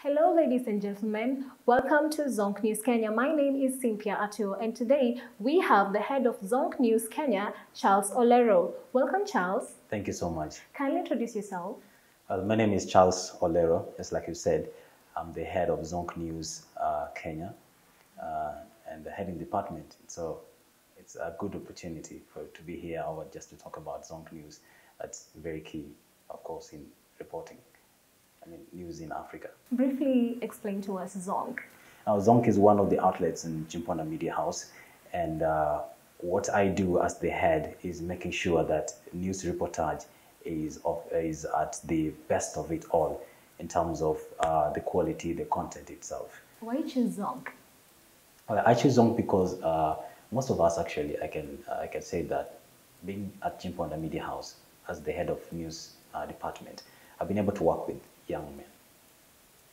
Hello, ladies and gentlemen. Welcome to Zonk News Kenya. My name is Cynthia Atu, and today we have the head of Zonk News Kenya, Charles Olero. Welcome, Charles. Thank you so much. Kindly introduce yourself. My name is Charles Olero. Just like you said, I'm the head of Zonk News Kenya and the heading department. So it's a good opportunity to be here or just to talk about Zonk News. That's very key, of course, in reporting. News in Africa. Briefly explain to us Zonk. Now, Zonk is one of the outlets in Chimpona Media House, and what I do as the head is making sure that news reportage is at the best of it all in terms of the quality, the content itself. Why choose Zonk? Well, I choose Zonk because most of us actually, I can say that being at Chimpona Media House as the head of news department, I've been able to work with young men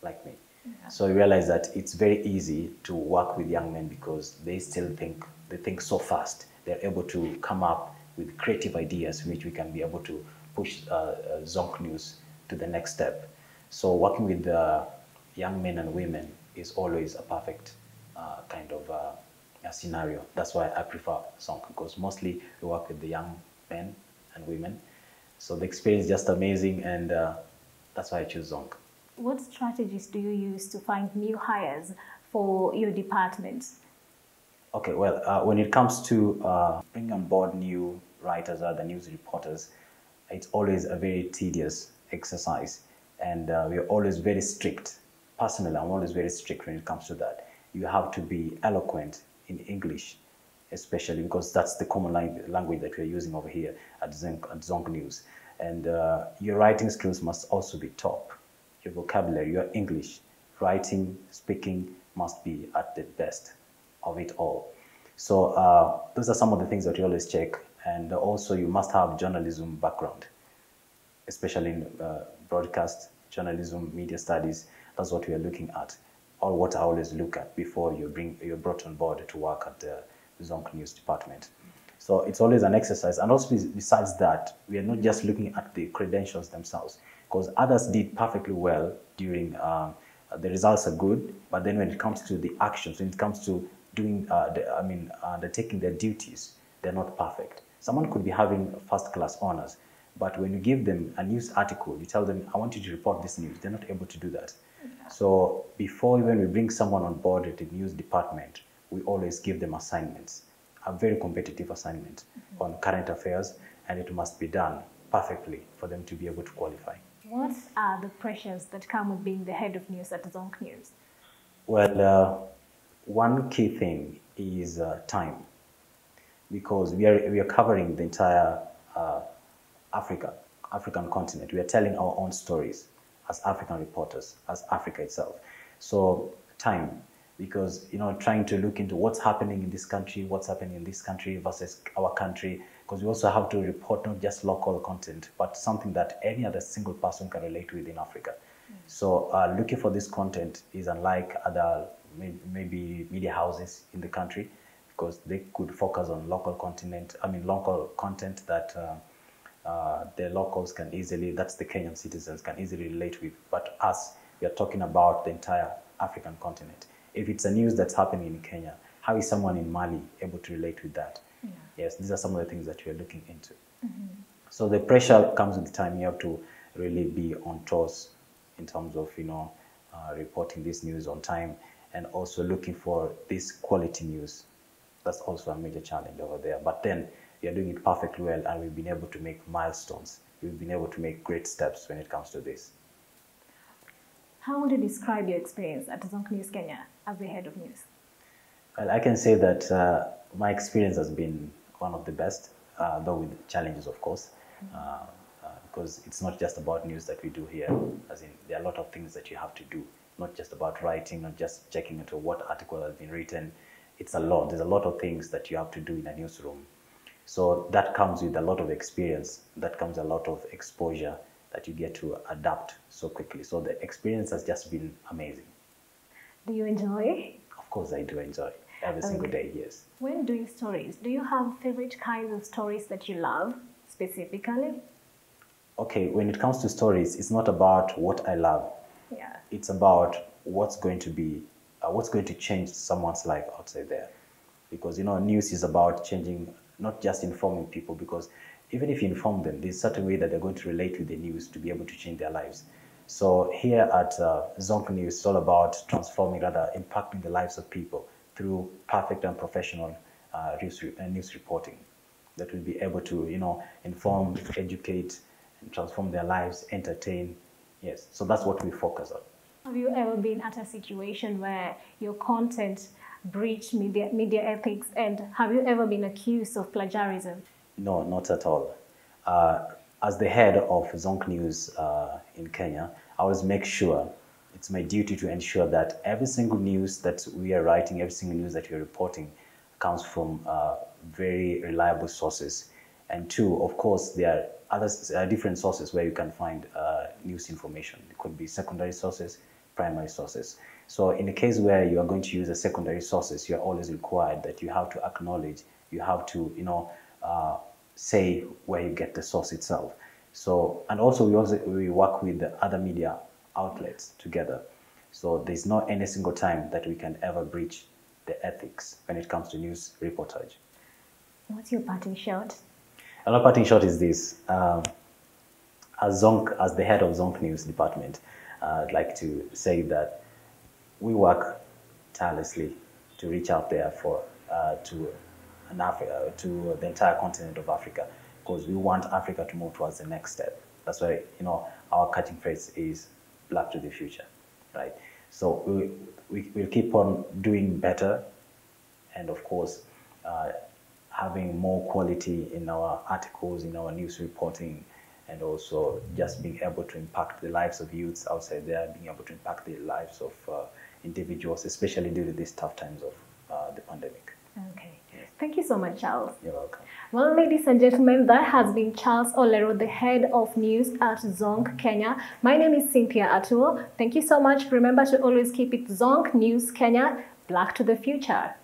like me. Yeah. So I realize that it's very easy to work with young men because they think so fast. They're able to come up with creative ideas which we can be able to push Zonk News to the next step. So working with young men and women is always a perfect kind of a scenario. That's why I prefer Zonk, because mostly we work with the young men and women. So the experience is just amazing, and that's why I choose Zonk. What strategies do you use to find new hires for your department? Okay, well, when it comes to bringing on board new writers or the news reporters, it's always a very tedious exercise, and we're always very strict. Personally, I'm always very strict when it comes to that. You have to be eloquent in English, especially because that's the common language that we're using over here at Zonk News. And your writing skills must also be top. Your vocabulary, your English, writing, speaking must be at the best of it all. So those are some of the things that you always check. And also you must have journalism background, especially in broadcast, journalism, media studies. That's what we are looking at, or what I always look at before you're brought on board to work at the Zonk News department. So it's always an exercise. And also besides that, we are not just looking at the credentials themselves, because others did perfectly well during, the results are good, but then when it comes to the actions, when it comes to doing, undertaking their duties, they're not perfect. Someone could be having first-class honors, but when you give them a news article, you tell them, I want you to report this news, they're not able to do that. Yeah. So before even we bring someone on board at the news department, we always give them assignments, a very competitive assignment on current affairs, and it must be done perfectly for them to be able to qualify. What are the pressures that come with being the head of news at Zonk News? Well, one key thing is time, because we are covering the entire African continent. We are telling our own stories as African reporters, as Africa itself. So time, because trying to look into what's happening in this country, what's happening in this country versus our country, because we also have to report not just local content, but something that any other single person can relate with in Africa. So looking for this content is unlike other maybe media houses in the country, because they could focus on local content that the locals can easily, that's the Kenyan citizens can easily relate with. But us, we are talking about the entire African continent. If it's a news that's happening in Kenya, how is someone in Mali able to relate with that? Yeah. Yes, these are some of the things that we are looking into. So the pressure comes with the time. You have to really be on toes in terms of reporting this news on time, and also looking for this quality news. That's also a major challenge over there. But then we are doing it perfectly well, and we've been able to make milestones. We've been able to make great steps when it comes to this. How would you describe your experience at Zonk News Kenya as the head of news? Well, I can say that my experience has been one of the best, though with challenges, of course, because it's not just about news that we do here. As in, there are a lot of things that you have to do, not just about writing, not just checking into what article has been written. It's a lot. There's a lot of things that you have to do in a newsroom. So that comes with a lot of experience. That comes a lot of exposure that you get to adapt so quickly. So the experience has just been amazing. Do you enjoy? Of course I do enjoy. Every single day, yes. When doing stories, do you have favorite kinds of stories that you love specifically? Okay, when it comes to stories, it's not about what I love. Yeah. it's about what's going to change someone's life outside there. Because news is about changing, not just informing people, because even if you inform them, there's a certain way that they're going to relate with the news to be able to change their lives. So here at Zonk News, it's all about transforming, rather impacting the lives of people through perfect and professional news reporting that will be able to inform, educate, and transform their lives, entertain. Yes, so that's what we focus on. Have you ever been at a situation where your content breached media ethics, and have you ever been accused of plagiarism? No, not at all. As the head of Zonk News in Kenya, I always make sure, it's my duty to ensure that every single news that we are writing, every single news that we are reporting comes from very reliable sources. And two, of course, there are different sources where you can find news information. It could be secondary sources, primary sources. So in the case where you are going to use the secondary sources, you are always required that you have to acknowledge, you have to, say where you get the source itself. So, and also we work with the other media outlets together. So there's not any single time that we can ever breach the ethics when it comes to news reportage. What's your parting shot? Another parting shot is this. As the head of Zonk News department, I'd like to say that we work tirelessly to reach out there to the entire continent of Africa, because we want Africa to move towards the next step. That's why our catching phrase is "Black to the future," right? So we'll keep on doing better, and of course, having more quality in our articles, in our news reporting, and also just being able to impact the lives of youths outside there, being able to impact the lives of individuals, especially during these tough times of the pandemic. Okay. Thank you so much, Charles. You're welcome. Well, ladies and gentlemen, that has been Charles Olero, the head of news at Zonk, Kenya. My name is Cynthia Atuo. Thank you so much. Remember to always keep it Zonk News Kenya, Black to the future.